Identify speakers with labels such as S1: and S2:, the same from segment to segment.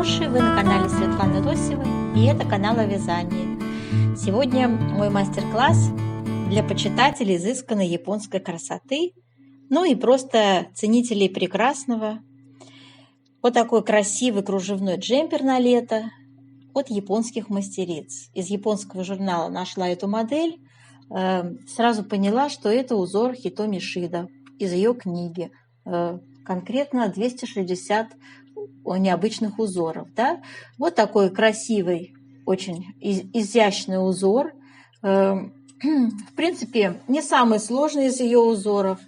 S1: хорошие, вы на канале Светланы Лосевой, и это канал о вязании. Сегодня мой мастер-класс для почитателей изысканной японской красоты, ну и просто ценителей прекрасного. Вот такой красивый кружевной джемпер на лето от японских мастериц. Из японского журнала нашла эту модель, сразу поняла, что это узор Хитоми Шида из ее книги. Конкретно 260 необычных узоров. Да? Вот такой красивый, очень изящный узор. В принципе, не самый сложный из ее узоров.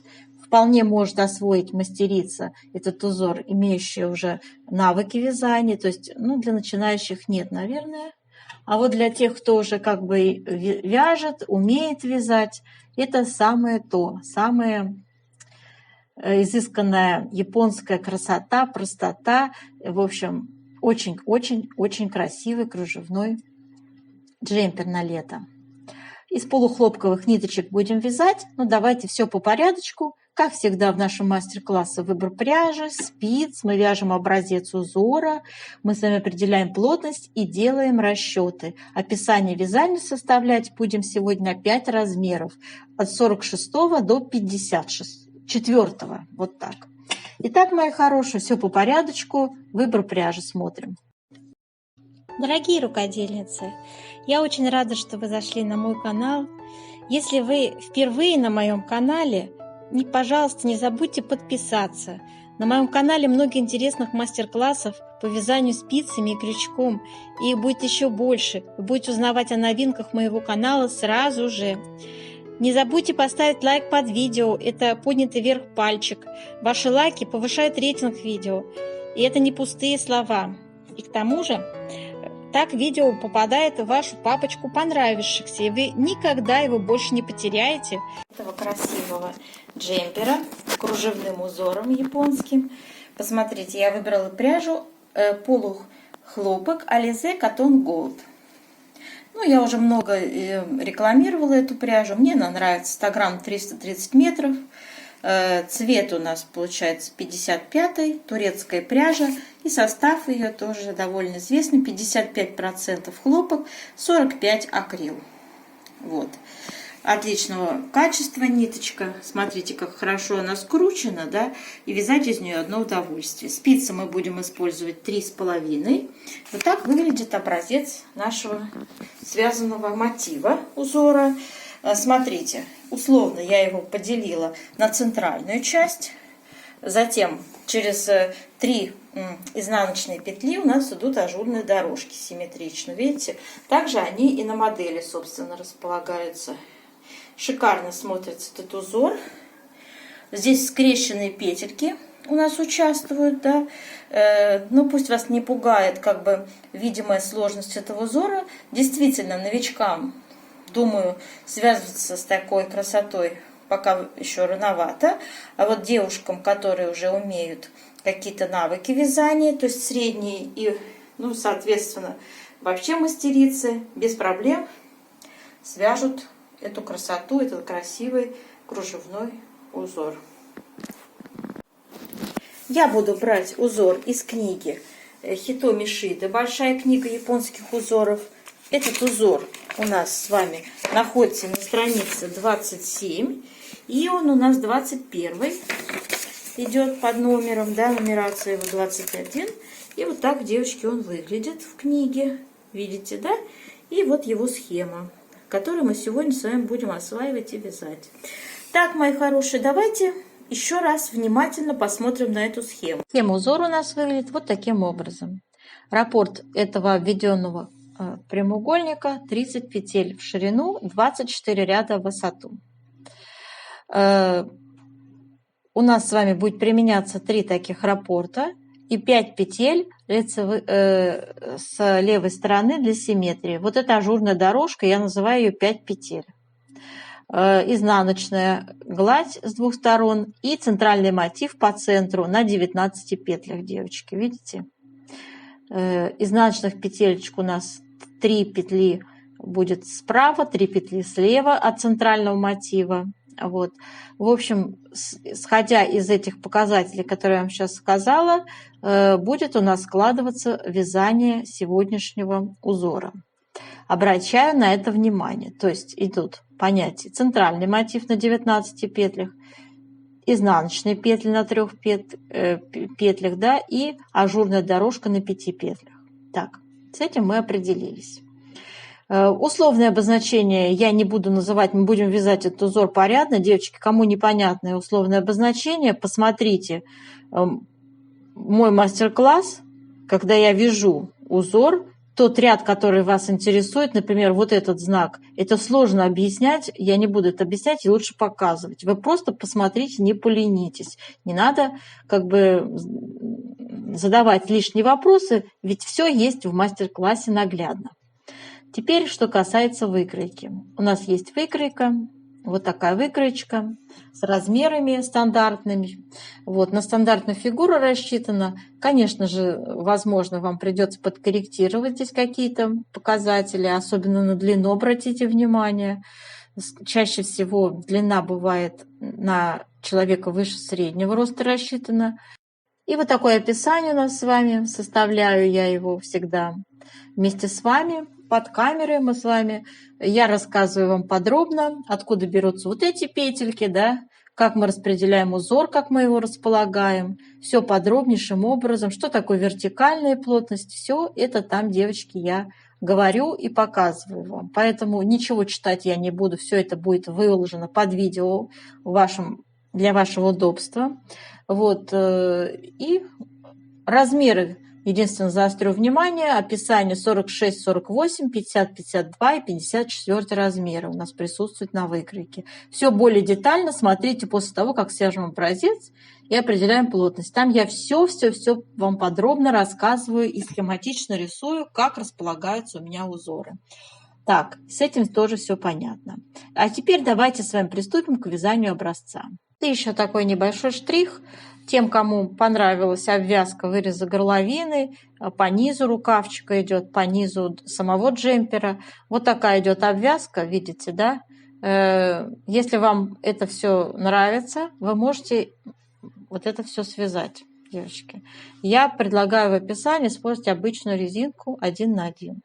S1: Вполне может освоить мастерица этот узор, имеющая уже навыки вязания. То есть, для начинающих нет, наверное. А вот для тех, кто уже как бы вяжет, умеет вязать, это самое то, самое изысканная японская красота, простота. В общем, очень-очень-очень красивый кружевной джемпер на лето. Из полухлопковых ниточек будем вязать. Давайте все по порядочку. Как всегда в нашем мастер-классе выбор пряжи, спиц. Мы вяжем образец узора. Мы с вами определяем плотность и делаем расчеты. Описание вязания составлять будем сегодня 5 размеров. От 46 до 54. Вот так. Итак, мои хорошие, все по порядочку. Выбор пряжи смотрим. Дорогие рукодельницы, я очень рада, что вы зашли на мой канал. Если вы впервые на моем канале, пожалуйста, не забудьте подписаться. На моем канале много интересных мастер-классов по вязанию спицами и крючком. И их будет еще больше. Вы будете узнавать о новинках моего канала сразу же. Не забудьте поставить лайк под видео. Это поднятый вверх пальчик. Ваши лайки повышают рейтинг видео. И это не пустые слова. И к тому же, так видео попадает в вашу папочку понравившихся, и вы никогда его больше не потеряете. Этого красивого джемпера с кружевным узором японским. Посмотрите, я выбрала пряжу полухлопок Alize Cotton Gold. Я уже много рекламировала эту пряжу. Мне она нравится. 100 грамм 330 метров. Цвет у нас получается 55-й, турецкая пряжа. И состав ее тоже довольно известный. 55% хлопок, 45% акрил. Вот. Отличного качества ниточка. Смотрите, как хорошо она скручена, да? И вязать из нее одно удовольствие. Спицы мы будем использовать 3,5. Вот так выглядит образец нашего связанного мотива узора. Смотрите, условно я его поделила на центральную часть. Затем через 3 изнаночные петли у нас идут ажурные дорожки симметрично. Видите? Также они и на модели, собственно, располагаются. Шикарно смотрится этот узор. Здесь скрещенные петельки у нас участвуют, да. Пусть вас не пугает как бы видимая сложность этого узора. Действительно, новичкам, думаю, связываться с такой красотой пока еще рановато. А вот девушкам, которые уже умеют какие-то навыки вязания, то есть средние и, соответственно, вообще мастерицы, без проблем свяжут эту красоту, этот красивый кружевной узор. Я буду брать узор из книги Хитоми Шида, большая книга японских узоров. Этот узор у нас с вами находится на странице 27, и он у нас 21 идет под номером, да, нумерация его 21. И вот так, девочки, он выглядит в книге, видите, да? И вот его схема, которую мы сегодня с вами будем осваивать и вязать. Так, мои хорошие, давайте еще раз внимательно посмотрим на эту схему. Схема узора у нас выглядит вот таким образом. Раппорт этого обведенного прямоугольника 30 петель в ширину, 24 ряда в высоту. У нас с вами будет применяться 3 таких раппорта и 5 петель с левой стороны для симметрии. Вот эта ажурная дорожка, я называю ее 5 петель. Изнаночная гладь с 2 сторон и центральный мотив по центру на 19 петлях, девочки, видите? Изнаночных петелечек у нас 3 петли будет справа, 3 петли слева от центрального мотива. Вот. В общем, исходя из этих показателей, которые я вам сейчас сказала, будет у нас складываться вязание сегодняшнего узора. Обращаю на это внимание. То есть идут понятия: центральный мотив на 19 петлях, изнаночные петли на 3 петлях, да, и ажурная дорожка на 5 петлях. Так, с этим мы определились. Условное обозначение я не буду называть, мы будем вязать этот узор порядно. Девочки, кому непонятное условное обозначение, посмотрите мой мастер-класс, когда я вяжу узор. Тот ряд, который вас интересует, например, вот этот знак, это сложно объяснять, я не буду это объяснять и лучше показывать. Вы просто посмотрите, не поленитесь. Не надо как бы задавать лишние вопросы, ведь все есть в мастер-классе наглядно. Теперь, что касается выкройки. У нас есть выкройка, вот такая выкроечка с размерами стандартными. Вот, на стандартную фигуру рассчитана. Конечно же, возможно, вам придется подкорректировать здесь какие-то показатели, особенно на длину обратите внимание. Чаще всего длина бывает на человека выше среднего роста рассчитана. И вот такое описание у нас с вами, составляю я его всегда вместе с вами. Под камерой мы с вами, я рассказываю вам подробно, откуда берутся вот эти петельки, да, как мы распределяем узор, как мы его располагаем, все подробнейшим образом, что такое вертикальная плотность, все это там, девочки, я говорю и показываю вам. Поэтому ничего читать я не буду, все это будет выложено под видео для вашего удобства. Вот, и размеры. Единственное, заострю внимание, описание 46, 48, 50, 52 и 54 размеры у нас присутствует на выкройке. Все более детально смотрите после того, как свяжем образец и определяем плотность. Там я все вам подробно рассказываю и схематично рисую, как располагаются у меня узоры. Так, с этим тоже все понятно. А теперь давайте с вами приступим к вязанию образца. И еще такой небольшой штрих. Тем, кому понравилась обвязка выреза горловины, по низу рукавчика идет, по низу самого джемпера. Вот такая идет обвязка, видите, да? Если вам это все нравится, вы можете вот это все связать, девочки. Я предлагаю в описании использовать обычную резинку 1 на 1.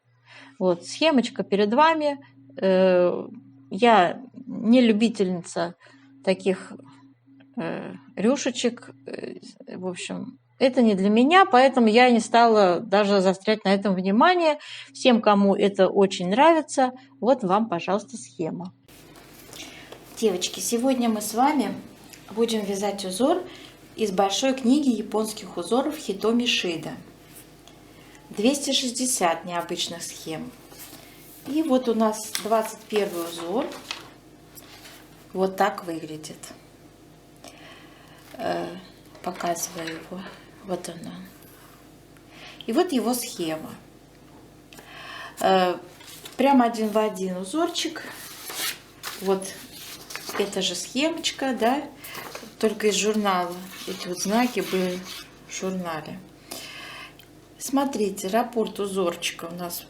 S1: Вот, схемочка перед вами. Я не любительница таких рюшечек, в общем, это не для меня, поэтому я не стала даже заострять на этом внимание. Всем, кому это очень нравится, вот вам, пожалуйста, схема. Девочки, сегодня мы с вами будем вязать узор из большой книги японских узоров Хитоми Шида. 260 необычных схем. И вот у нас 21 узор. Вот так выглядит. Показываю его. Вот оно. И вот его схема. Прямо один в один узорчик. Вот эта же схемочка, да, только из журнала. Эти вот знаки были в журнале. Смотрите, раппорт узорчика у нас.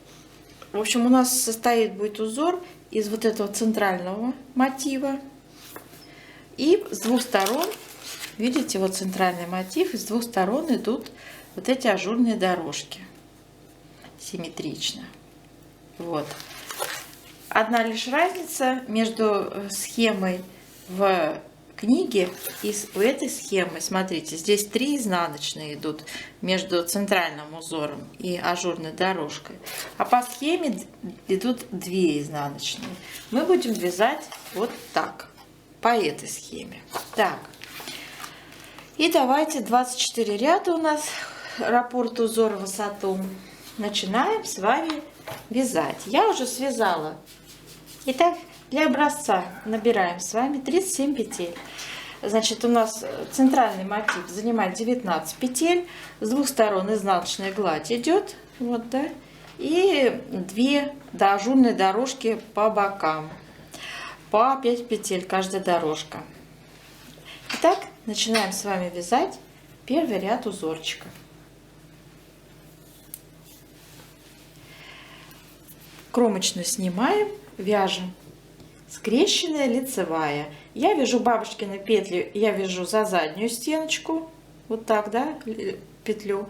S1: В общем, у нас будет узор из вот этого центрального мотива. И с двух сторон, видите, вот центральный мотив, и с двух сторон идут вот эти ажурные дорожки. Симметрично. Вот. Одна лишь разница между схемой в книге и у этой схемы. Смотрите, здесь 3 изнаночные идут между центральным узором и ажурной дорожкой. А по схеме идут 2 изнаночные. Мы будем вязать вот так, по этой схеме. Так. И давайте 24 ряда у нас раппорт узора высоту. Начинаем с вами вязать. Я уже связала. Итак, для образца набираем с вами 37 петель. Значит, у нас центральный мотив занимает 19 петель. С двух сторон изнаночная гладь идет. Вот, да. И 2 ажурные дорожки по бокам. По 5 петель каждая дорожка. Итак, начинаем с вами вязать первый ряд узорчика. Кромочную снимаем, вяжем
S2: скрещенная лицевая. Я вяжу бабушкины петли, я вяжу за заднюю стеночку, вот так, да, петлю.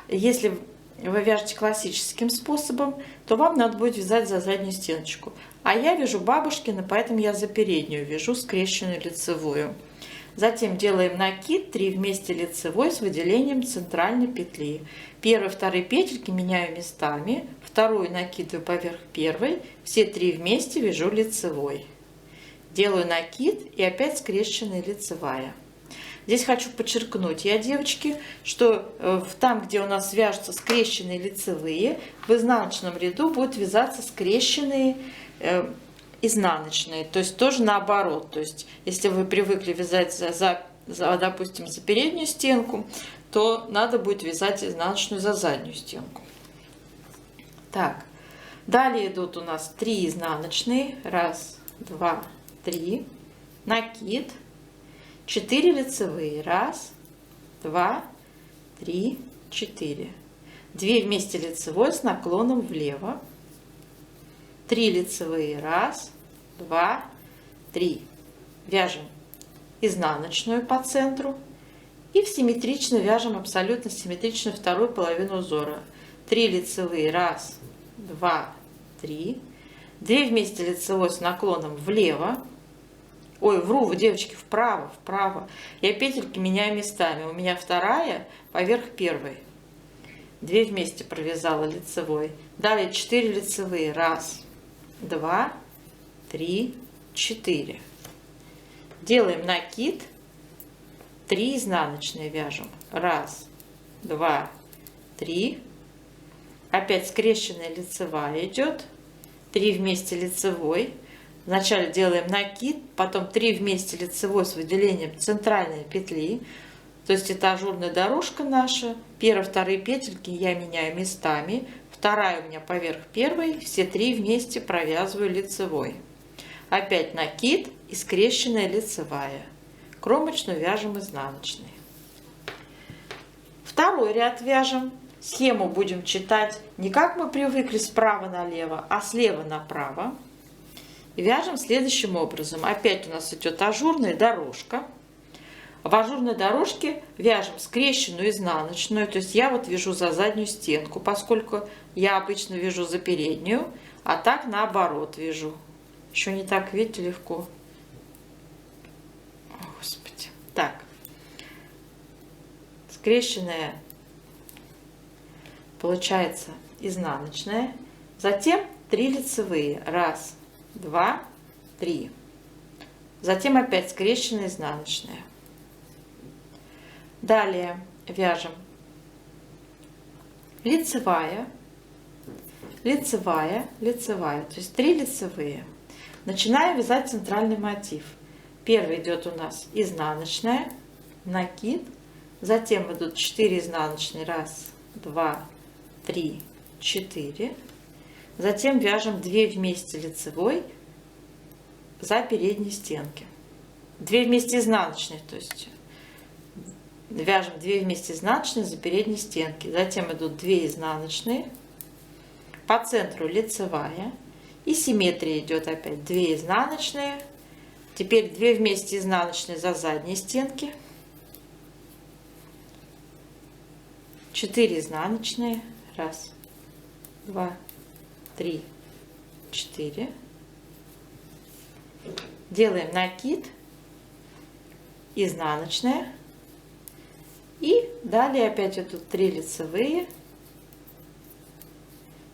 S2: Если вы вяжете классическим способом, то вам надо будет вязать за заднюю стеночку. А я вяжу бабушкины, поэтому я за переднюю вяжу скрещенную лицевую. Затем делаем накид 3 вместе лицевой с выделением центральной петли. Первые, вторые петельки меняю местами, вторую накидываю поверх первой, все 3 вместе вяжу лицевой. Делаю накид и опять скрещенная лицевая. Здесь хочу подчеркнуть, девочки, что там, где у нас вяжутся скрещенные лицевые, в изнаночном ряду будут вязаться скрещенные изнаночные, то есть тоже наоборот. То есть если вы привыкли вязать допустим, за переднюю стенку, то надо будет вязать изнаночную за заднюю стенку. Так, далее идут у нас 3 изнаночные, 1, 2, 3, накид, 4 лицевые, 1, 2, 3, 4, 2 вместе лицевой с наклоном влево, 3 лицевые, 1, 2, 3, вяжем изнаночную по центру и симметрично вяжем абсолютно симметрично вторую половину узора. 3 лицевые, 1, 2, 3, 2 вместе лицевой с наклоном влево, ой, вру, девочки, вправо, я петельки меняю местами, у меня вторая поверх первой, 2 вместе провязала лицевой, далее 4 лицевые, 1, 2, 3, 4. Делаем накид, 3 изнаночные вяжем, 1, 2, 3, опять скрещенная лицевая идет, 3 вместе лицевой, вначале делаем накид, потом 3 вместе лицевой с выделением центральной петли, то есть это ажурная дорожка наша, первые, вторые петельки я меняю местами, вторая у меня поверх первой, все 3 вместе провязываю лицевой. Опять накид и скрещенная лицевая. Кромочную вяжем изнаночной. Второй ряд вяжем. Схему будем читать не как мы привыкли справа налево, а слева направо. И вяжем следующим образом. Опять у нас идет ажурная дорожка. В ажурной дорожке вяжем скрещенную изнаночную, то есть я вот вяжу за заднюю стенку, поскольку я обычно вяжу за переднюю, а так наоборот вяжу. Еще не так, видите, легко. О, Господи. Так. Скрещенная получается изнаночная. Затем 3 лицевые. 1, 2, 3. Затем опять скрещенная изнаночная. Далее вяжем лицевая, лицевая, лицевая, то есть 3 лицевые. Начинаем вязать центральный мотив. Первый идет у нас изнаночная, накид, затем идут 4 изнаночные, 1, 2, 3, 4. Затем вяжем 2 вместе лицевой за передней стенки. 2 вместе изнаночных, то есть вяжем 2 вместе изнаночные за передней стенки. Затем идут 2 изнаночные, по центру лицевая. И симметрия идет опять 2 изнаночные. Теперь 2 вместе изнаночные за задние стенки. 4 изнаночные. 1, 2, 3, 4. Делаем накид, изнаночная. И далее опять идут 3 лицевые,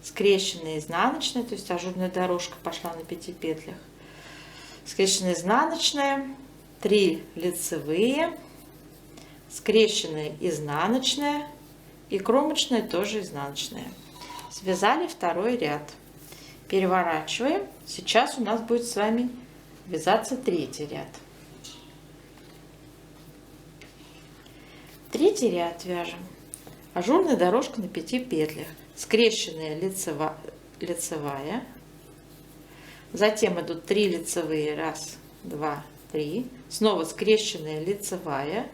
S2: скрещенная изнаночная, то есть ажурная дорожка пошла на 5 петлях. Скрещенная изнаночная, 3 лицевые, скрещенная изнаночная и кромочная тоже изнаночная. Связали второй ряд. Переворачиваем. Сейчас у нас будет с вами вязаться третий ряд. Третий ряд вяжем. Ажурная дорожка на 5 петлях. Скрещенная лицевая. Затем идут 3 лицевые. 1, 2, 3. Снова скрещенная лицевая.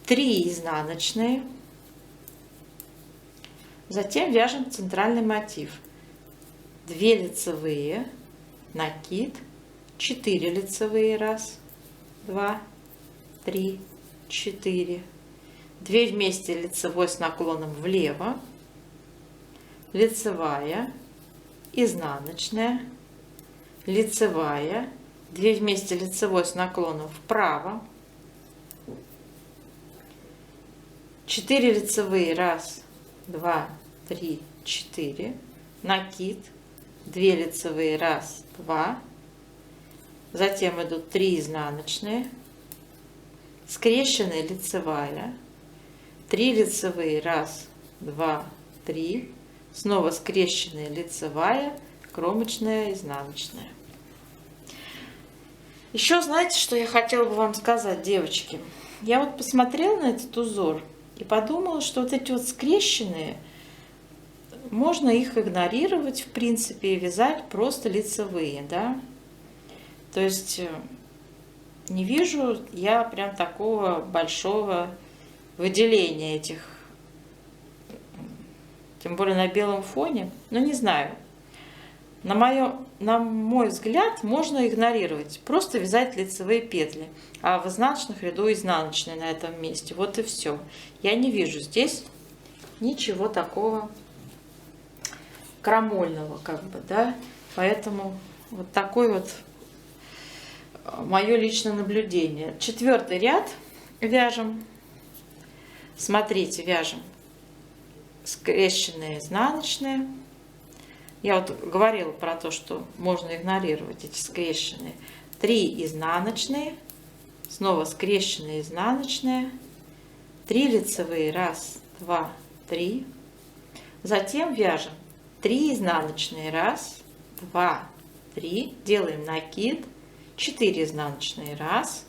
S2: 3 изнаночные. Затем вяжем центральный мотив. 2 лицевые, накид, 4 лицевые, раз, 2, 3, 4, 2 вместе лицевой с наклоном влево, лицевая, изнаночная, лицевая, 2 вместе лицевой с наклоном вправо, 4 лицевые, раз, 2, 3, 4, накид, 2 лицевые, раз, 2, затем идут 3 изнаночные, скрещенная лицевая, 3 лицевые, раз, 2, 3, снова скрещенная лицевая, кромочная, изнаночная. Еще знаете, что я хотела бы вам сказать, девочки? Я вот посмотрела на этот узор и подумала, что вот эти вот скрещенные, можно их игнорировать, в принципе, и вязать просто лицевые, да. То есть не вижу я прям такого большого выделения этих, тем более на белом фоне. Но не знаю. На мой взгляд, можно игнорировать, просто вязать лицевые петли, а в изнаночных ряду изнаночные на этом месте. Вот и все. Я не вижу здесь ничего такого крамольного, как бы, да. Поэтому вот такой вот мое личное наблюдение. 4-й ряд вяжем. Смотрите, вяжем скрещенные изнаночные. Я вот говорила про то, что можно игнорировать эти скрещенные. 3 изнаночные, снова скрещенные изнаночные, 3 лицевые, раз, 2, 3. Затем вяжем 3 изнаночные, раз, 2, 3, делаем накид, 4 изнаночные, раз,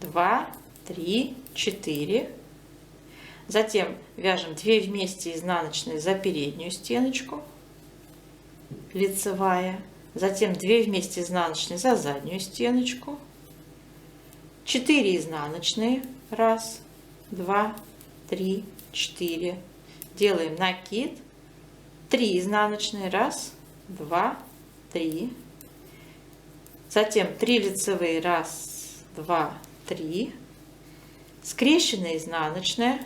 S2: 2, 3, 4. Затем вяжем 2 вместе изнаночные за переднюю стеночку, лицевая, затем 2 вместе изнаночные за заднюю стеночку, 4 изнаночные, раз, 2, 3, 4, делаем накид, 3 изнаночные, раз, 2, 3, затем 3 лицевые, раз, 2, 3, скрещенная изнаночная,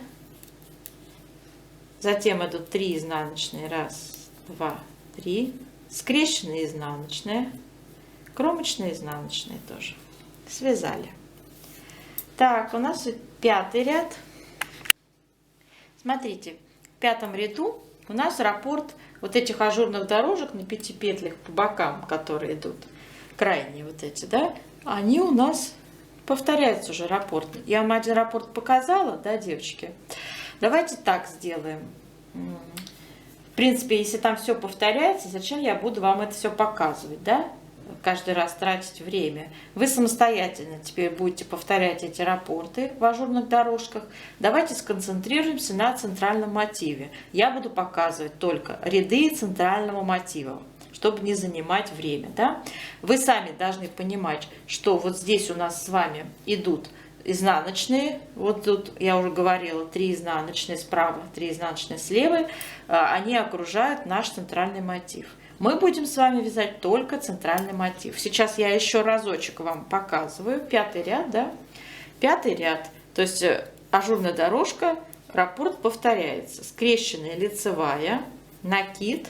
S2: затем идут 3 изнаночные, раз, 2, 3, скрещенная изнаночная, кромочная изнаночная тоже. Связали. Так, у нас 5-й ряд. Смотрите, в 5-м ряду у нас раппорт вот этих ажурных дорожек на 5 петлях по бокам, которые идут, крайние вот эти, да, они у нас повторяются уже раппорт. Я вам один раппорт показала, да, девочки? Давайте так сделаем. В принципе, если там все повторяется, зачем я буду вам это все показывать, да? Каждый раз тратить время. Вы самостоятельно теперь будете повторять эти раппорты в ажурных дорожках. Давайте сконцентрируемся на центральном мотиве. Я буду показывать только ряды центрального мотива, чтобы не занимать время, да? Вы сами должны понимать, что вот здесь у нас с вами идут изнаночные, вот тут я уже говорила, 3 изнаночные справа, 3 изнаночные слева, они окружают наш центральный мотив. Мы будем с вами вязать только центральный мотив. Сейчас я еще разочек вам показываю. 5-й ряд, да? 5-й ряд, то есть ажурная дорожка, раппорт повторяется. Скрещенная лицевая, накид,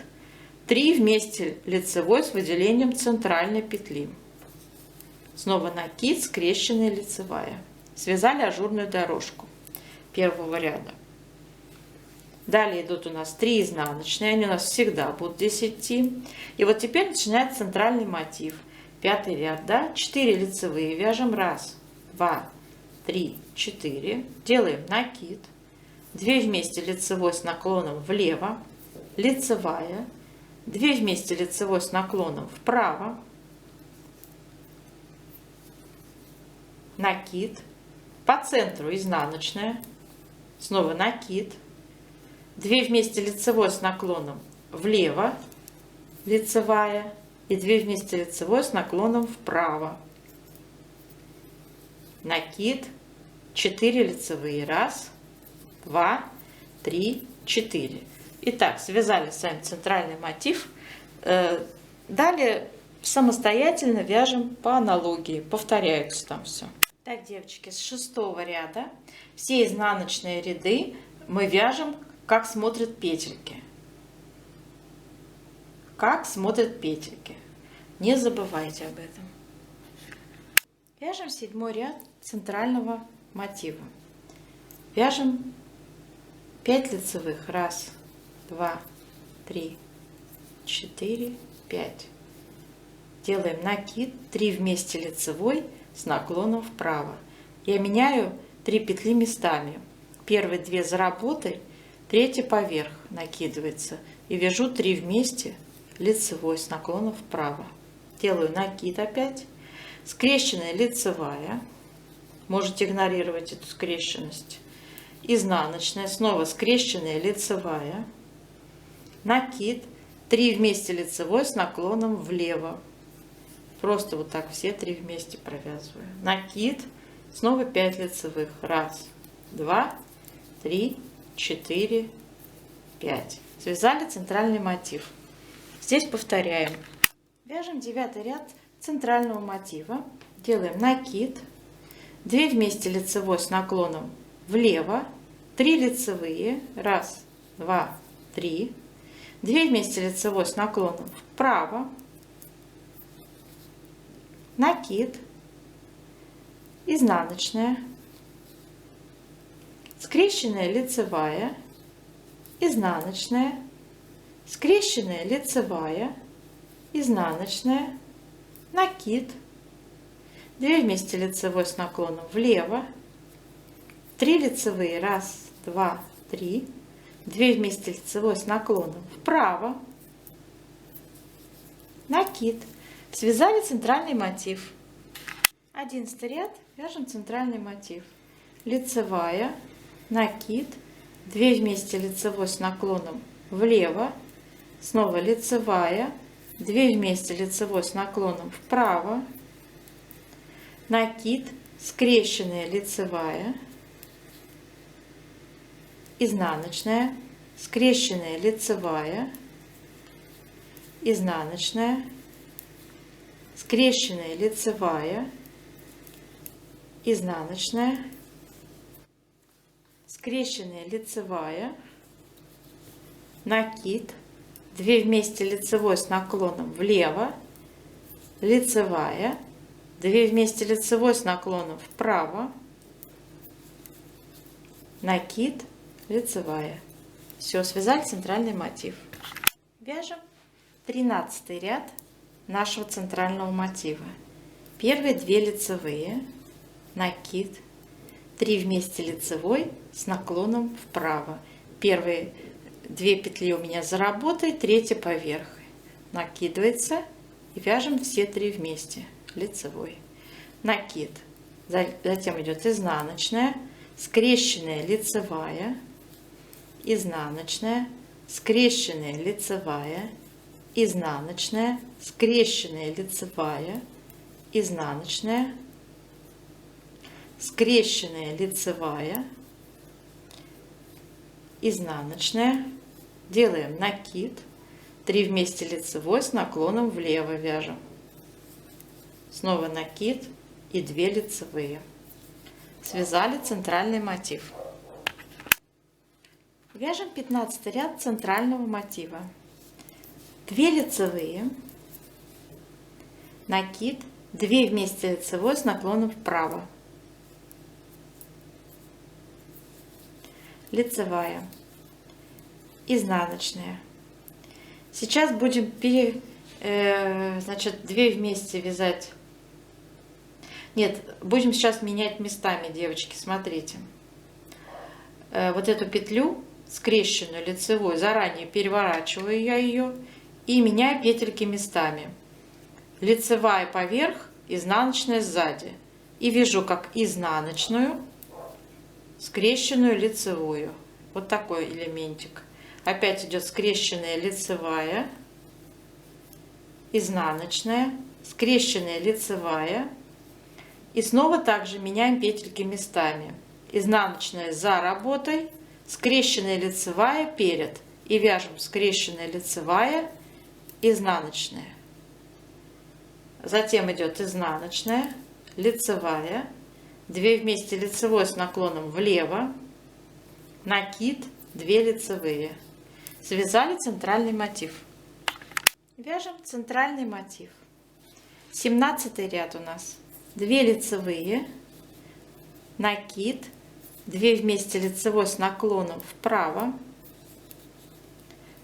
S2: 3 вместе лицевой с выделением центральной петли. Снова накид, скрещенная лицевая. Связали ажурную дорожку 1-го ряда. Далее идут у нас 3 изнаночные, они у нас всегда будут здесь идти. И вот теперь начинается центральный мотив. 5-й ряд, да? 4 лицевые вяжем, 1, 2, 3, 4. Делаем накид, 2 вместе лицевой с наклоном влево, лицевая, 2 вместе лицевой с наклоном вправо, накид, по центру изнаночная, снова накид, 2 вместе лицевой с наклоном влево, лицевая, и 2 вместе лицевой с наклоном вправо, накид, 4 лицевые, 1, 2, 3, 4. Итак, связали с вами центральный мотив. Далее самостоятельно вяжем по аналогии, повторяется там все. Так, девочки, с 6-го ряда все изнаночные ряды мы вяжем, как смотрят петельки. Как смотрят петельки. Не забывайте об этом. Вяжем 7-й ряд центрального мотива. Вяжем 5 лицевых. 1, 2, 3, 4, 5. Делаем накид, 3 вместе лицевой с наклоном вправо. Я меняю 3 петли местами. Первые 2 за работой, 3 поверх накидывается. И вяжу 3 вместе лицевой с наклоном вправо. Делаю накид опять. Скрещенная лицевая. Можете игнорировать эту скрещенность. Изнаночная. Снова скрещенная лицевая. Накид. 3 вместе лицевой с наклоном влево. Просто вот так все 3 вместе провязываю. Накид. Снова 5 лицевых. 1, 2, 3, 4, 5. Связали центральный мотив. Здесь повторяем. Вяжем 9-й ряд центрального мотива. Делаем накид. 2 вместе лицевой с наклоном влево. 3 лицевые. 1, 2, 3. 2 вместе лицевой с наклоном вправо. Накид. Изнаночная. Скрещенная лицевая. Изнаночная. Скрещенная лицевая. Изнаночная. Накид. 2 вместе лицевой с наклоном влево. 3 лицевые. 1, 2, 3. 2 вместе лицевой с наклоном вправо. Накид. Связали центральный мотив. 11 ряд. Вяжем центральный мотив. Лицевая. Накид. 2 вместе лицевой с наклоном влево. Снова лицевая. 2 вместе лицевой с наклоном вправо. Накид. Скрещенная лицевая. Изнаночная. Скрещенная лицевая. Изнаночная. Скрещенная лицевая. Изнаночная. Скрещенная лицевая. Накид. 2 вместе лицевой с наклоном влево. Лицевая. 2 вместе лицевой с наклоном вправо. Накид. Лицевая. Все, связали центральный мотив. Вяжем 13 ряд нашего центрального мотива. Первые 2 лицевые. Накид. 3 вместе лицевой с наклоном вправо. Первые 2 петли у меня за работой, 3 поверх. Накидывается и вяжем все 3 вместе лицевой. Накид. Затем идет изнаночная, скрещенная лицевая, изнаночная, скрещенная лицевая, изнаночная, скрещенная лицевая, изнаночная, скрещенная лицевая, изнаночная. Делаем накид. 3 вместе лицевой с наклоном влево вяжем. Снова накид и 2 лицевые. Связали центральный мотив. Вяжем 15 ряд центрального мотива. 2 лицевые. Накид. 2 вместе лицевой с наклоном вправо. Лицевая. Изнаночная. Сейчас будем 2 вместе вязать. Нет, будем сейчас менять местами, девочки, смотрите. Вот эту петлю скрещенную лицевую заранее переворачиваю я ее и меняю петельки местами. Лицевая поверх, изнаночная сзади. И вяжу как изнаночную, скрещенную лицевую. Вот такой элементик. Опять идет скрещенная лицевая, изнаночная, скрещенная лицевая. И снова также меняем петельки местами. Изнаночная за работой, скрещенная лицевая перед. И вяжем скрещенная лицевая, изнаночная. Затем идет изнаночная, лицевая, 2 вместе лицевой с наклоном влево, накид, 2 лицевые. Связали центральный мотив. Вяжем центральный мотив. 17 ряд у нас. 2 лицевые, накид, 2 вместе лицевой с наклоном вправо,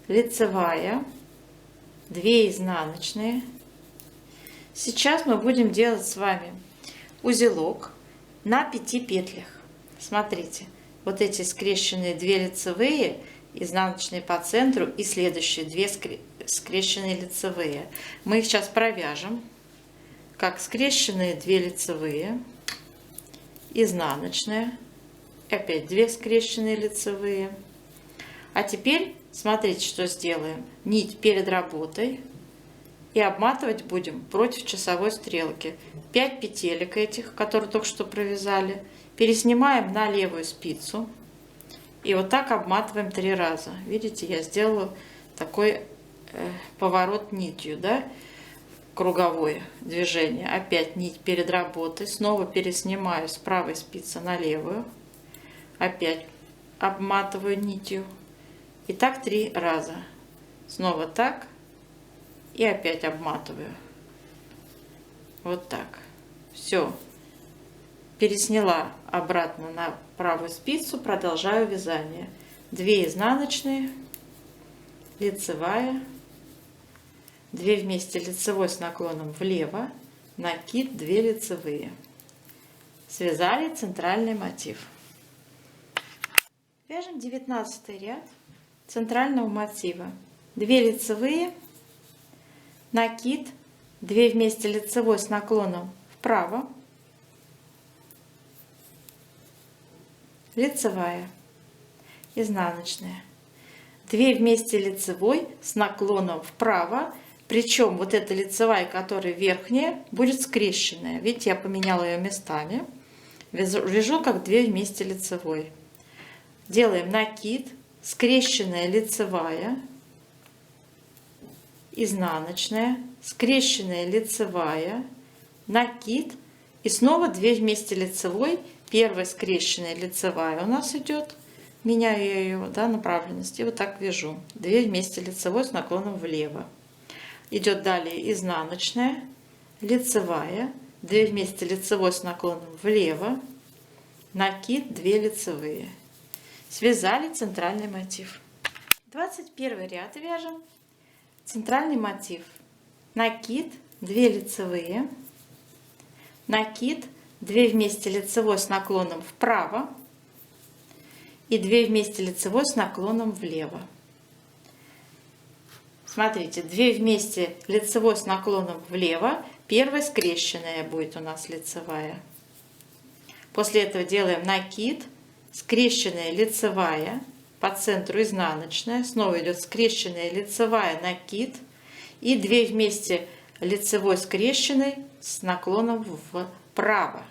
S2: лицевая, 2 изнаночные. Сейчас мы будем делать с вами узелок на 5 петлях. Смотрите, вот эти скрещенные 2 лицевые, изнаночные по центру и следующие 2 скрещенные лицевые. Мы их сейчас провяжем, как скрещенные 2 лицевые, изнаночная, опять 2 скрещенные лицевые. А теперь смотрите, что сделаем. Нить перед работой и обматывать будем против часовой стрелки. 5 петелек этих, которые только что провязали, переснимаем на левую спицу и вот так обматываем 3 раза. Видите, я сделала такой поворот нитью, да, круговое движение. Опять нить перед работой, снова переснимаю с правой спицы на левую, опять обматываю нитью. И так 3 раза. Снова так и опять обматываю. Вот так. Все. Пересняла обратно на правую спицу, продолжаю вязание. 2 изнаночные, лицевая, 2 вместе лицевой с наклоном влево, накид, 2 лицевые. Связали центральный мотив. Вяжем 19 ряд центрального мотива. 2 лицевые, накид, 2 вместе лицевой с наклоном вправо, лицевая, изнаночная, 2 вместе лицевой с наклоном вправо, причем вот эта лицевая, которая верхняя, будет скрещенная. Видите, я поменяла ее местами. Вяжу как 2 вместе лицевой. Делаем накид, скрещенная лицевая, изнаночная, скрещенная лицевая, накид и снова 2 вместе лицевой. Первая скрещенная лицевая у нас идет, меняю я ее, да, направленность, и вот так вяжу. 2 вместе лицевой с наклоном влево. Идет далее изнаночная, лицевая, 2 вместе лицевой с наклоном влево, накид, 2 лицевые. Связали центральный мотив. 21 ряд вяжем центральный мотив. Накид, 2 лицевые, накид, 2 вместе лицевой с наклоном вправо и 2 вместе лицевой с наклоном влево. Смотрите, 2 вместе лицевой с наклоном влево, первая скрещенная будет у нас лицевая. После этого делаем накид, скрещенная лицевая, по центру изнаночная, снова идет скрещенная лицевая, накид и 2 вместе лицевой скрещенной с наклоном вправо.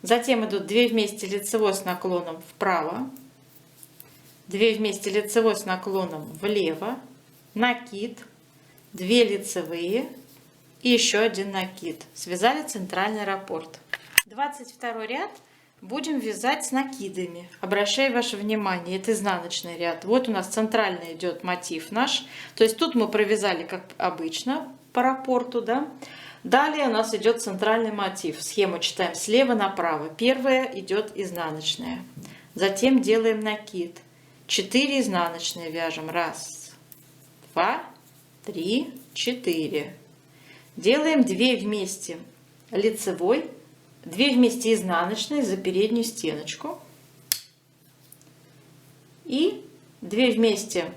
S2: Затем идут 2 вместе лицевой с наклоном вправо, 2 вместе лицевой с наклоном влево, накид, 2 лицевые и еще 1 накид. Связали центральный раппорт. 22 ряд будем вязать с накидами. Обращаю ваше внимание, это изнаночный ряд. Вот у нас центральный идет мотив наш. То есть тут мы провязали как обычно по раппорту, да. Далее у нас идет центральный мотив. Схему читаем слева направо. Первая идет изнаночная. Затем делаем накид. 4 изнаночные вяжем. 1, 2, 3, 4. Делаем 2 вместе лицевой, 2 вместе изнаночной за переднюю стеночку. И 2 вместе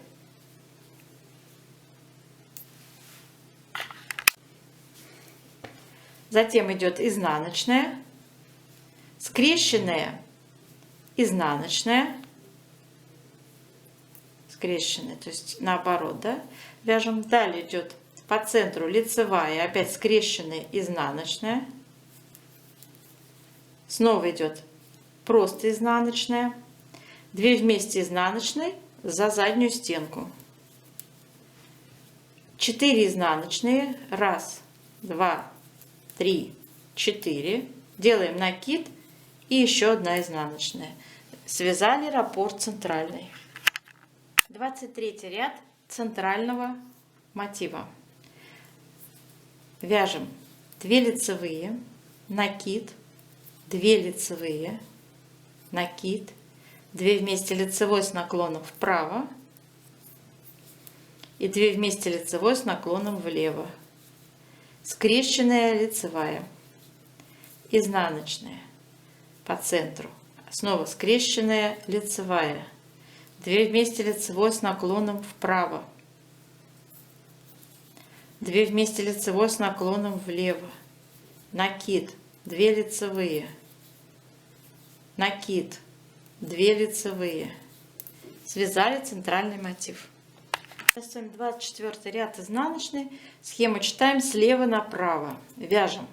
S2: затем идет изнаночная, скрещенная, изнаночная, скрещенная, то есть наоборот, да, вяжем. Далее идет по центру лицевая, опять скрещенная, изнаночная. Снова идет просто изнаночная, 2 вместе изнаночной за заднюю стенку. 4 изнаночные, 1, 2, 3, 4, делаем накид и еще 1 изнаночная. Связали раппорт центральный. 23 ряд центрального мотива. Вяжем 2 лицевые, накид, 2 лицевые, накид, 2 вместе лицевой с наклоном вправо и 2 вместе лицевой с наклоном влево. Скрещенная лицевая, изнаночная по центру, снова скрещенная лицевая, 2 вместе лицевой с наклоном вправо, 2 вместе лицевой с наклоном влево, накид, 2 лицевые, накид, 2 лицевые, связали центральный мотив. Сейчас с вами 24 ряд изнаночный, схему читаем слева направо, вяжем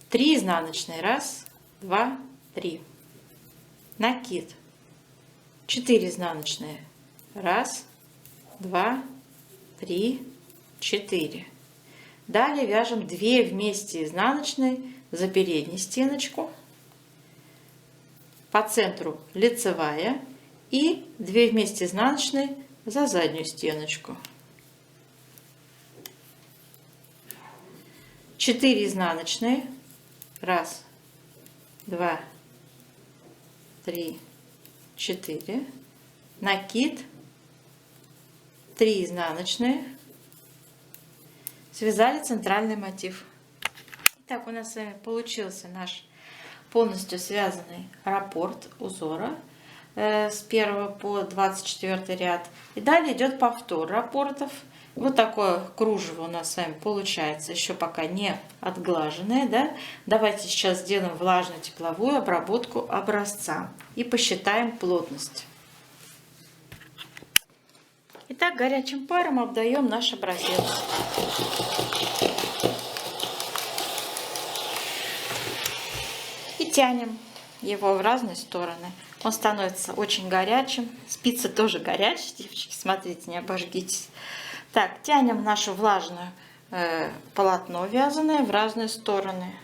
S2: 3 изнаночные, 1, 2, 3, накид, 4 изнаночные, 1, 2, 3, 4. Далее вяжем 2 вместе изнаночные за переднюю стеночку, по центру лицевая и 2 вместе изнаночные за заднюю стеночку. 4 изнаночные, 1, 2, 3, 4, накид, 3 изнаночные, связали центральный мотив. Итак, у нас с вами получился наш полностью связанный раппорт узора с 1 по 24 ряд. И далее идет повтор раппортов. Вот такое кружево у нас с вами получается, еще пока не отглаженное. Да? Давайте сейчас сделаем влажную тепловую обработку образца и посчитаем плотность. Итак, горячим паром обдаем наш образец. И тянем его в разные стороны. Он становится очень горячим. Спицы тоже горячие, девочки, смотрите, не обожгитесь. Так, тянем наше влажное полотно вязаное в разные стороны.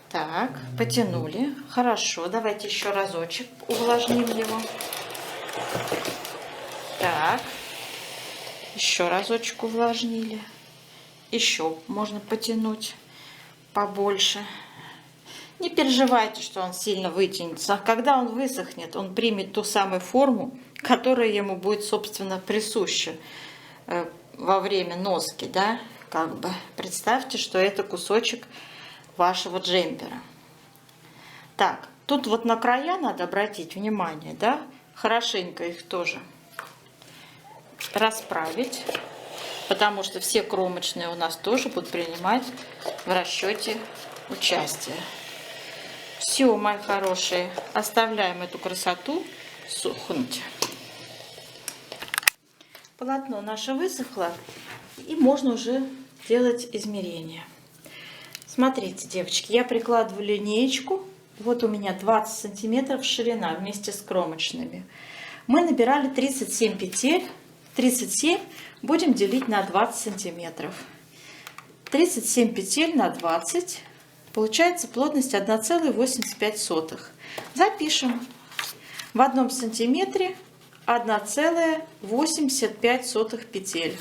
S2: Так, потянули. Хорошо, давайте еще разочек увлажним его. Так, еще разочек увлажнили. Еще можно потянуть побольше. Не переживайте, что он сильно вытянется. Когда он высохнет, он примет ту самую форму, которая ему будет, собственно, присуща во время носки, да, как бы. Представьте, что это кусочек вашего джемпера. Так, тут вот на края надо обратить внимание, да, хорошенько их тоже расправить, потому что все кромочные у нас тоже будут принимать в расчете участие. Все, мои хорошие, оставляем эту красоту сохнуть. Полотно наше высохло, и можно уже делать измерения. Смотрите, девочки, я прикладываю линеечку. Вот у меня 20 сантиметров ширина вместе с кромочными. Мы набирали 37 петель. 37 будем делить на 20 сантиметров. 37 петель на 20. Получается плотность 1,85. Запишем. В 1 сантиметре 1,85 петель.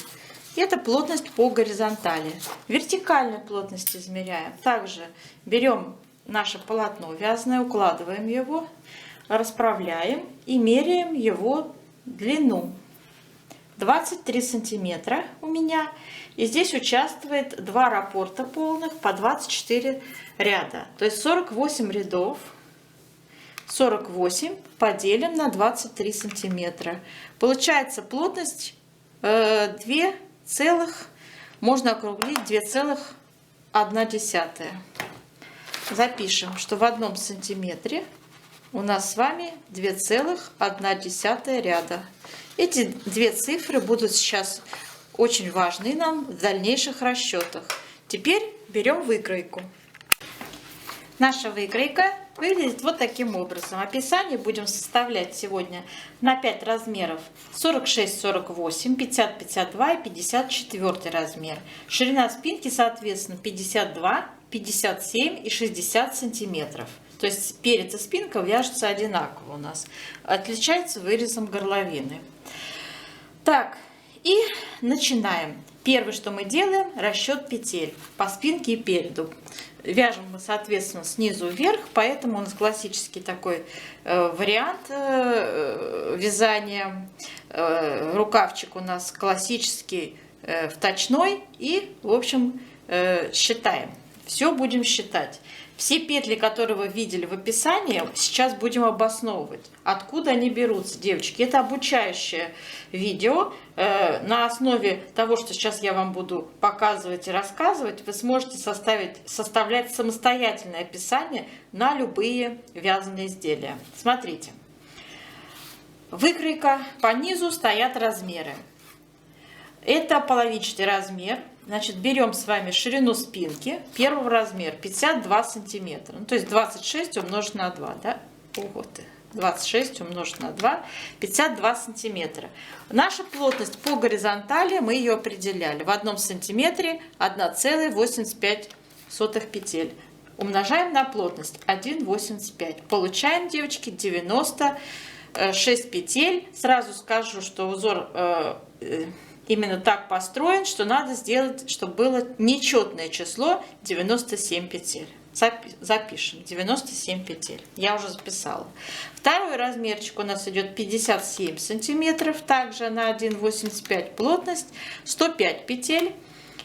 S2: Это плотность по горизонтали. Вертикальную плотность измеряем. Также берем наше полотно вязаное, укладываем его, расправляем и меряем его длину. 23 сантиметра у меня. И здесь участвует 2 раппорта полных по 24 ряда. То есть 48 рядов. 48 поделим на 23 сантиметра. Получается плотность 2 целых, можно округлить, 2,1. Запишем, что в 1 сантиметре у нас с вами 2,1 ряда. Эти 2 цифры будут сейчас очень важны нам в дальнейших расчетах. Теперь берем выкройку. Наша выкройка выглядит вот таким образом. Описание будем составлять сегодня на 5 размеров: 46, 48, 50, 52 и 54 размер. Ширина спинки, соответственно, 52, 57 и 60 сантиметров. То есть перед и спинка вяжутся одинаково у нас. Отличается вырезом горловины. Так, и начинаем. Первое, что мы делаем, расчет петель по спинке и переду. Вяжем мы, соответственно, снизу вверх, поэтому у нас классический такой вариант вязания. Рукавчик у нас классический вточной. И, в общем, считаем. Все будем считать. Все петли, которые вы видели в описании, сейчас будем обосновывать. Откуда они берутся, девочки? Это обучающее видео. На основе того, что сейчас я вам буду показывать и рассказывать, вы сможете составлять самостоятельное описание на любые вязаные изделия. Смотрите. Выкройка. По низу стоят размеры. Это половичный размер. Значит, берем с вами ширину спинки первого размера 52 сантиметра. Ну, то есть 26 умножить на 2, да? Вот, 26 умножить на 2, 52 сантиметра. Наша плотность по горизонтали, мы ее определяли. В 1 сантиметре 1,85 петель. Умножаем на плотность 1,85. Получаем, девочки, 96 петель. Сразу скажу, что узор именно так построен, что надо сделать, чтобы было нечетное число 97 петель. Запишем 97 петель. Я уже записала. Второй размерчик у нас идет 57 сантиметров, также на 1,85 плотность, 105 петель.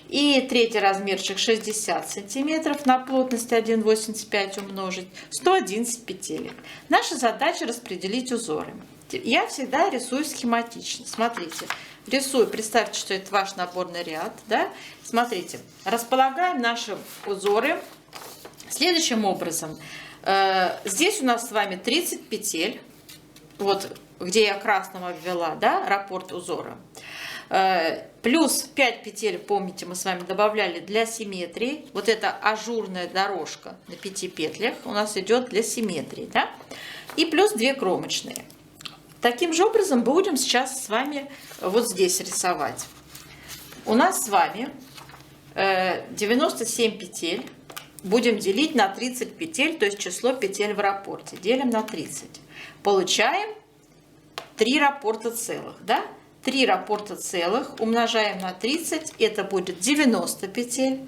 S2: И третий размерчик 60 сантиметров, на плотность 1,85 умножить, 111 петелек. Наша задача распределить узоры. Я всегда рисую схематично. Смотрите, рисую, представьте, что это ваш наборный ряд, да? Смотрите, располагаем наши узоры следующим образом. Здесь у нас с вами 30 петель, вот где я красным обвела, да, раппорт узора. Плюс 5 петель, помните, мы с вами добавляли для симметрии. Вот эта ажурная дорожка на 5 петлях у нас идет для симметрии, да? И плюс 2 кромочные. Таким же образом будем сейчас с вами вот здесь рисовать. У нас с вами 97 петель. Будем делить на 30 петель, то есть число петель в раппорте. Делим на 30. Получаем 3 раппорта целых, да? 3 раппорта целых умножаем на 30, это будет 90 петель.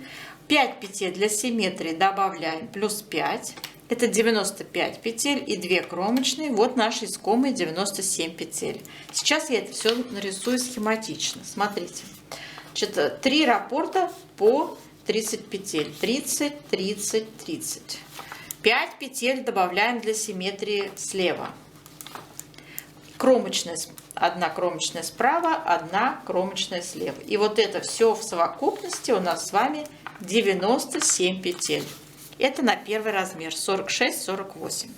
S2: 5 петель для симметрии добавляем, плюс 5. Это 95 петель и 2 кромочные. Вот наши искомые 97 петель. Сейчас я это все нарисую схематично. Смотрите. Значит, 3 раппорта по 30 петель. 30, 30, 30. 5 петель добавляем для симметрии слева. Кромочная, одна кромочная справа, одна кромочная слева. И вот это все в совокупности у нас с вами 97 петель. Это на первый размер 46-48.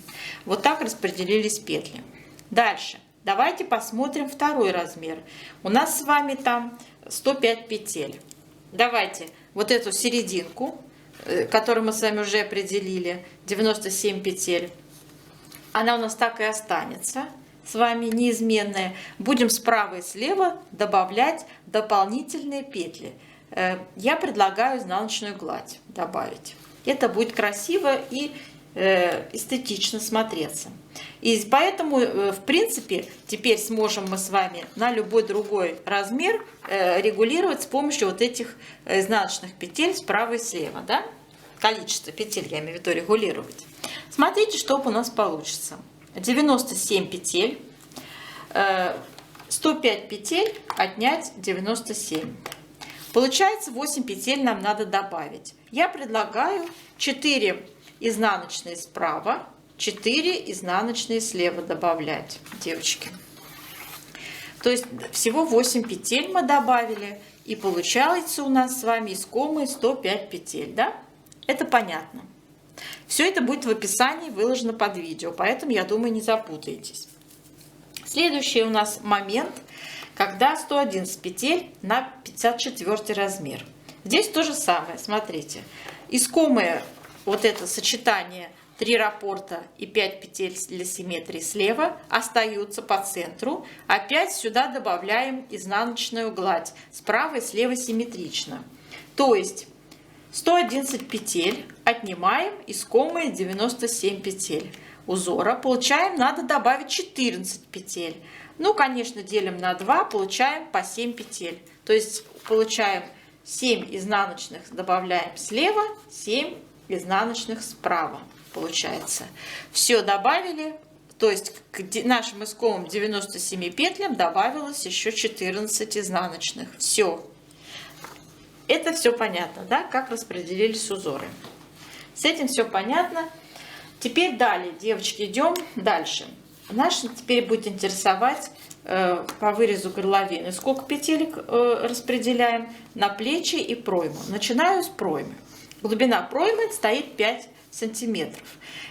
S2: Вот так распределились петли. Дальше. Давайте посмотрим второй размер. У нас с вами там 105 петель. Давайте вот эту серединку, которую мы с вами уже определили, 97 петель, она у нас так и останется с вами неизменная. Будем справа и слева добавлять дополнительные петли. Я предлагаю изнаночную гладь добавить. Это будет красиво и эстетично смотреться. И поэтому, в принципе, теперь сможем мы с вами на любой другой размер регулировать с помощью вот этих изнаночных петель справа и слева. Да? Количество петель, я имею в виду, регулировать. Смотрите, что у нас получится. 97 петель, 105 петель отнять 97. Получается 8 петель нам надо добавить. Я предлагаю 4 изнаночные справа, 4 изнаночные слева добавлять, девочки. То есть всего 8 петель мы добавили, и получается у нас с вами искомые 105 петель, да? Это понятно. Все это будет в описании выложено под видео, поэтому, я думаю, не запутаетесь. Следующий у нас момент, когда 111 петель на 54 размер. Здесь то же самое, смотрите. Искомое вот это сочетание 3 раппорта и 5 петель для симметрии слева остаются по центру. Опять сюда добавляем изнаночную гладь. Справа и слева симметрично. То есть 111 петель отнимаем искомые 97 петель узора. Получаем, надо добавить 14 петель. Ну, конечно, делим на 2, получаем по 7 петель. То есть получаем 7 изнаночных добавляем слева, 7 изнаночных справа. Получается. Все добавили, то есть к нашим искомым 97 петлям добавилось еще 14 изнаночных. Все. Это все понятно, да, как распределились узоры. С этим все понятно. Теперь далее, девочки, идем дальше. Нас теперь будет интересовать по вырезу горловины. Сколько петелек распределяем на плечи и пройму. Начинаю с проймы. Глубина проймы стоит 5 сантиметров.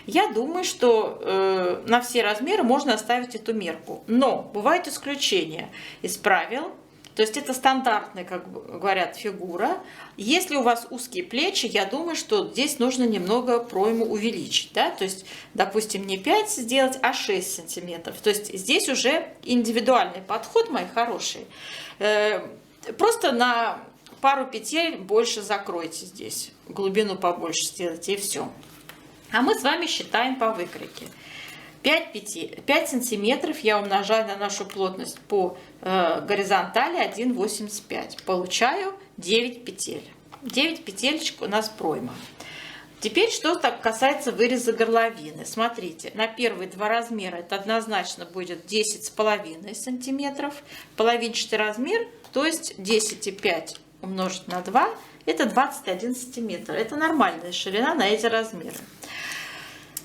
S2: Я думаю, что на все размеры можно оставить эту мерку. Но бывают исключения из правил. То есть это стандартная, как говорят, фигура. Если у вас узкие плечи, я думаю, что здесь нужно немного пройму увеличить. Да? То есть, допустим, не 5 сделать, а 6 сантиметров. То есть здесь уже индивидуальный подход, мои хорошие. Просто на пару петель больше закройте здесь. Глубину побольше сделайте, и все. А мы с вами считаем по выкройке. 5 сантиметров я умножаю на нашу плотность по горизонтали 1,85. Получаю 9 петель. 9 петелечек у нас пройма. Теперь, что так касается выреза горловины. Смотрите, на первые два размера это однозначно будет 10,5 сантиметров. Половинчатый размер, то есть 10,5 умножить на 2, это 21 сантиметр. Это нормальная ширина на эти размеры.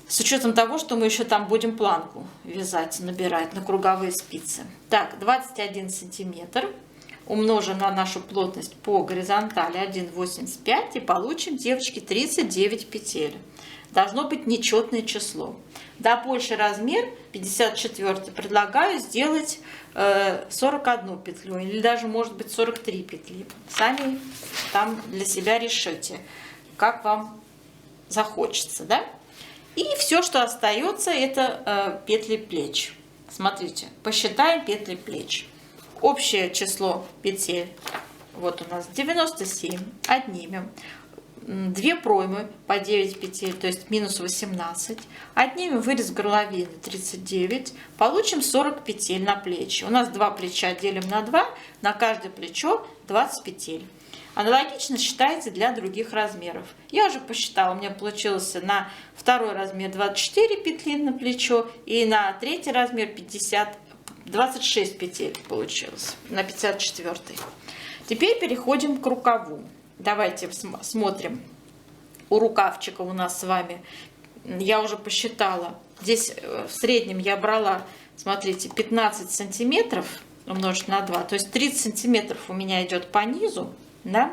S2: С учетом того, что мы еще там будем планку вязать, набирать на круговые спицы. Так, 21 сантиметр умножим на нашу плотность по горизонтали 1,85 и получим, девочки, 39 петель. Должно быть нечетное число. Да, больший размер, 54, предлагаю сделать 41 петлю или даже, может быть, 43 петли. Сами там для себя решите, как вам захочется, да? И все, что остается, это петли плеч. Смотрите, посчитаем петли плеч. Общее число петель, вот у нас 97, отнимем 2 проймы по 9 петель, то есть минус 18. Отнимем вырез горловины 39, получим 40 петель на плечи. У нас 2 плеча делим на 2, на каждое плечо 20 петель. Аналогично считается для других размеров. Я уже посчитала, у меня получилось на второй размер 24 петли на плечо и на третий размер 26 петель получилось на 54. Теперь переходим к рукаву. Давайте смотрим. У рукавчика у нас с вами, я уже посчитала, здесь в среднем я брала, смотрите, 15 сантиметров умножить на 2, то есть 30 сантиметров у меня идет по низу. Да?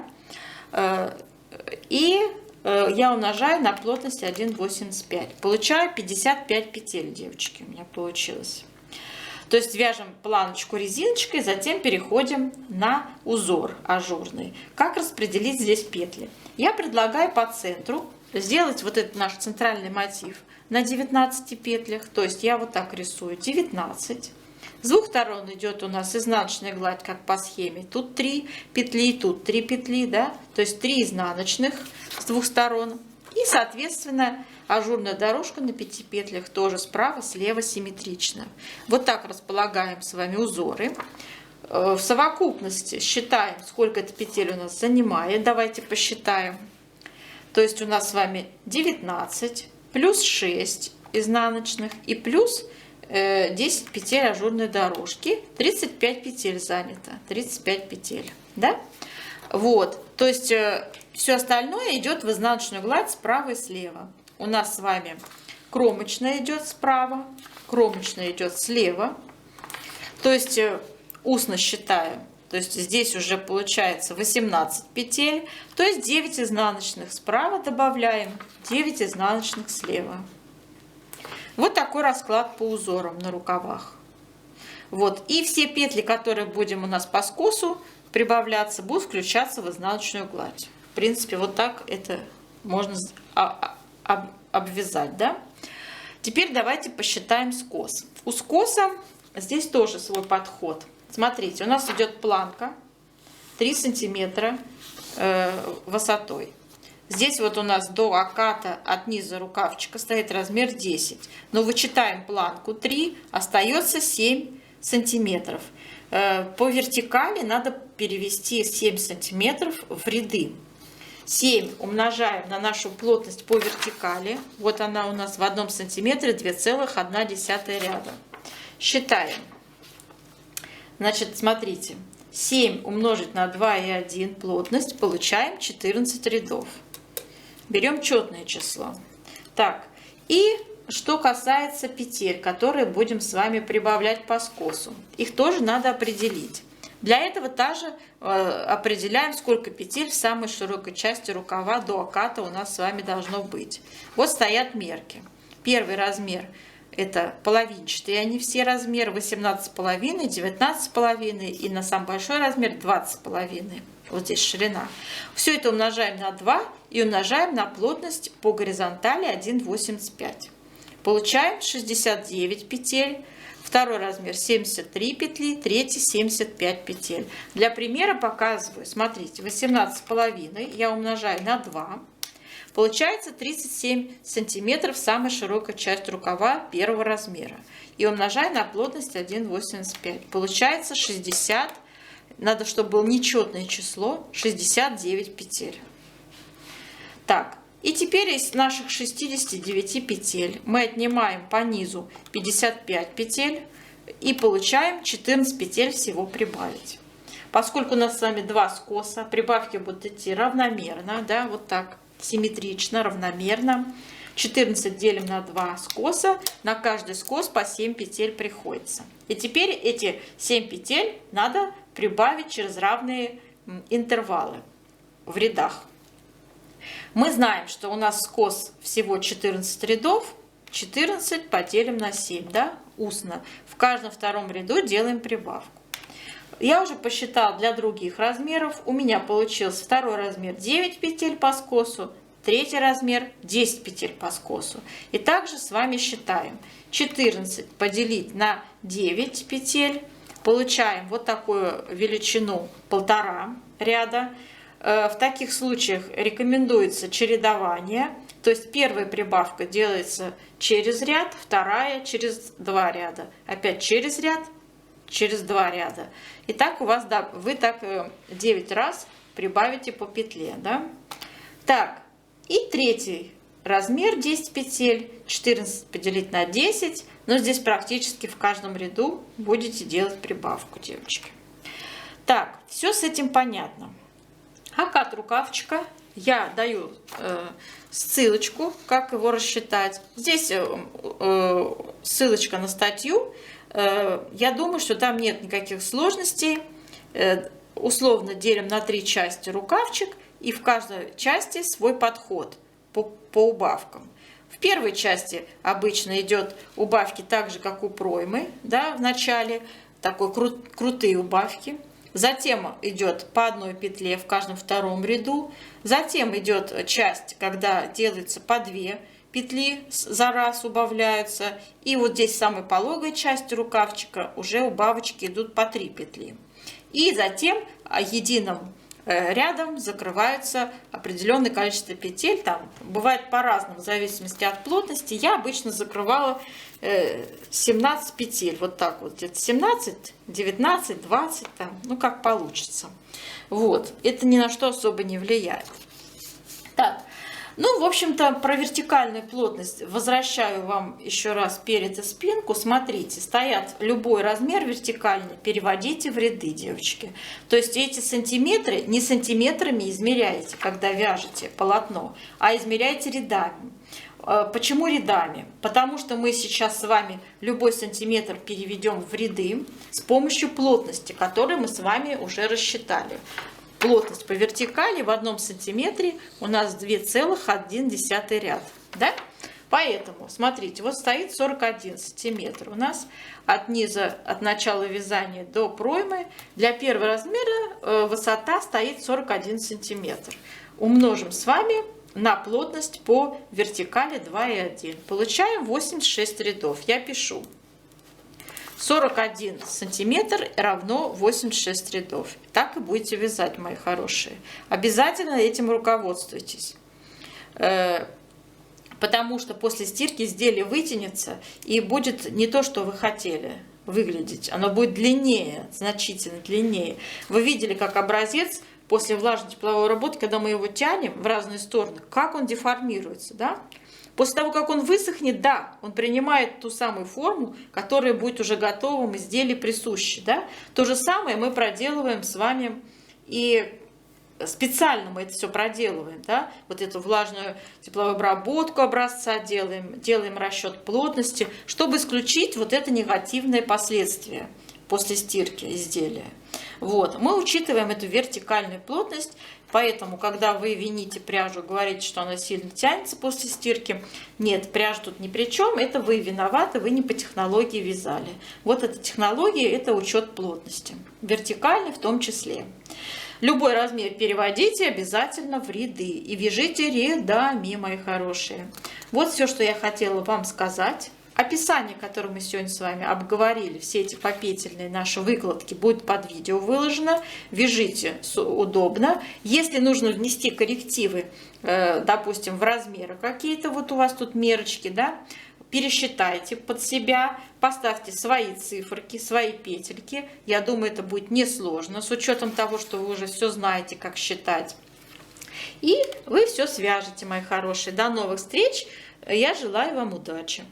S2: И я умножаю на плотность 1,85. Получаю 55 петель, девочки, у меня получилось. То есть вяжем планочку резиночкой, затем переходим на узор ажурный. Как распределить здесь петли? Я предлагаю по центру сделать вот этот наш центральный мотив на 19 петлях. То есть я вот так рисую 19. С двух сторон идет у нас изнаночная гладь, как по схеме. Тут 3 петли, тут 3 петли, да? То есть 3 изнаночных с двух сторон. И, соответственно, ажурная дорожка на 5 петлях тоже справа, слева симметрично. Вот так располагаем с вами узоры. В совокупности считаем, сколько эта петель у нас занимает. Давайте посчитаем. То есть у нас с вами 19 плюс 6 изнаночных и плюс 10 петель ажурной дорожки, 35 петель занято, 35 петель, да? Вот, то есть все остальное идет в изнаночную гладь справа и слева. У нас с вами кромочная идет справа, кромочная идет слева, то есть устно считаю, то есть здесь уже получается 18 петель, то есть 9 изнаночных справа добавляем, 9 изнаночных слева. Вот такой расклад по узорам на рукавах. Вот. И все петли, которые будем у нас по скосу прибавляться, будут включаться в изнаночную гладь. В принципе, вот так это можно обвязать, да? Теперь давайте посчитаем скос. У скоса здесь тоже свой подход. Смотрите, у нас идет планка 3 сантиметра высотой. Здесь вот у нас до оката от низа рукавчика стоит размер 10. Но вычитаем планку 3, остается 7 сантиметров. По вертикали надо перевести 7 сантиметров в ряды. 7 умножаем на нашу плотность по вертикали. Вот она у нас в 1 сантиметре 2,1 ряда. Считаем. Значит, смотрите. 7 умножить на 2,1 плотность, получаем 14 рядов. Берем четное число. Так, и что касается петель, которые будем с вами прибавлять по скосу. Их тоже надо определить. Для этого также определяем, сколько петель в самой широкой части рукава до оката у нас с вами должно быть. Вот стоят мерки. Первый размер — это половинчатые, они все размеры 18,5, 19,5 и на самый большой размер 20,5. Вот здесь ширина. Все это умножаем на 2 и умножаем на плотность по горизонтали 1,85. Получаем 69 петель. Второй размер 73 петли, третий 75 петель. Для примера показываю. Смотрите, 18,5 я умножаю на 2. Получается 37 сантиметров самая широкая часть рукава первого размера. И умножаю на плотность 1,85. Получается 60. Надо, чтобы было нечетное число, 69 петель. Так, и теперь из наших 69 петель мы отнимаем по низу 55 петель и получаем 14 петель всего прибавить. Поскольку у нас с вами 2 скоса, прибавки будут идти равномерно, да, вот так, симметрично, равномерно. 14 делим на 2 скоса, на каждый скос по 7 петель приходится. И теперь эти 7 петель надо прибавить через равные интервалы в рядах. Мы знаем, что у нас скос всего 14 рядов, 14 поделим на 7, да, устно. В каждом втором ряду делаем прибавку. Я уже посчитал для других размеров. У меня получился второй размер 9 петель по скосу, третий размер 10 петель по скосу. И также с вами считаем. 14 поделить на 9 петель. Получаем вот такую величину 1,5 ряда. В таких случаях рекомендуется чередование. То есть первая прибавка делается через ряд, вторая через 2 ряда. Опять через ряд, через 2 ряда. И так у вас, да, вы так 9 раз прибавите по петле. Да? Так, и третий размер 10 петель, 14 поделить на 10. Но здесь практически в каждом ряду будете делать прибавку, девочки. Так, все с этим понятно. Окат рукавчика я даю ссылочку, как его рассчитать. Здесь ссылочка на статью. Я думаю, что там нет никаких сложностей. Условно делим на 3 части рукавчик, и в каждой части свой подход по убавкам. В первой части обычно идет убавки так же, как у проймы, да, в начале, такой крутые убавки. Затем идет по одной петле в каждом втором ряду. Затем идет часть, когда делается по 2 петли за раз убавляются. И вот здесь в самой пологой части рукавчика уже убавочки идут по 3 петли. И затем единым рядом закрываются определенное количество петель. Там бывает по-разному, в зависимости от плотности. Я обычно закрывала 17 петель. Вот так вот, где-то 17, 19, 20, там, ну как получится. Вот, это ни на что особо не влияет. Так, ну, в общем-то, про вертикальную плотность возвращаю вам еще раз перед и спинку. Смотрите, стоят любой размер вертикальный, переводите в ряды, девочки. То есть эти сантиметры не сантиметрами измеряете, когда вяжете полотно, а измеряете рядами. Почему рядами? Потому что мы сейчас с вами любой сантиметр переведем в ряды с помощью плотности, которую мы с вами уже рассчитали. Плотность по вертикали в 1 сантиметре у нас 2,1 ряд. Да? Поэтому, смотрите, вот стоит 41 сантиметр у нас от низа, от начала вязания до проймы. Для первого размера высота стоит 41 сантиметр. Умножим с вами на плотность по вертикали 2,1. Получаем 86 рядов. Я пишу. 41 сантиметр равно 86 рядов. Так и будете вязать, мои хорошие. Обязательно этим руководствуйтесь. Потому что после стирки изделие вытянется и будет не то, что вы хотели выглядеть. Оно будет длиннее, значительно длиннее. Вы видели, как образец после влажной тепловой работы, когда мы его тянем в разные стороны, как он деформируется, да? После того, как он высохнет, да, он принимает ту самую форму, которая будет уже готовым изделию присущей, да? То же самое мы проделываем с вами и специально мы это все проделываем, да? Вот эту влажную тепловую обработку образца делаем расчет плотности, чтобы исключить вот это негативное последствие после стирки изделия. Вот. Мы учитываем эту вертикальную плотность, поэтому, когда вы вините пряжу, говорите, что она сильно тянется после стирки, нет, пряжа тут ни при чем, это вы виноваты, вы не по технологии вязали. Вот эта технология, это учет плотности, вертикальной в том числе. Любой размер переводите обязательно в ряды и вяжите рядами, мои хорошие. Вот все, что я хотела вам сказать. Описание, которое мы сегодня с вами обговорили, все эти попетельные наши выкладки, будет под видео выложено. Вяжите удобно. Если нужно внести коррективы, допустим, в размеры какие-то, вот у вас тут мерочки, да, пересчитайте под себя, поставьте свои циферки, свои петельки. Я думаю, это будет несложно, с учетом того, что вы уже все знаете, как считать. И вы все свяжете, мои хорошие. До новых встреч. Я желаю вам удачи.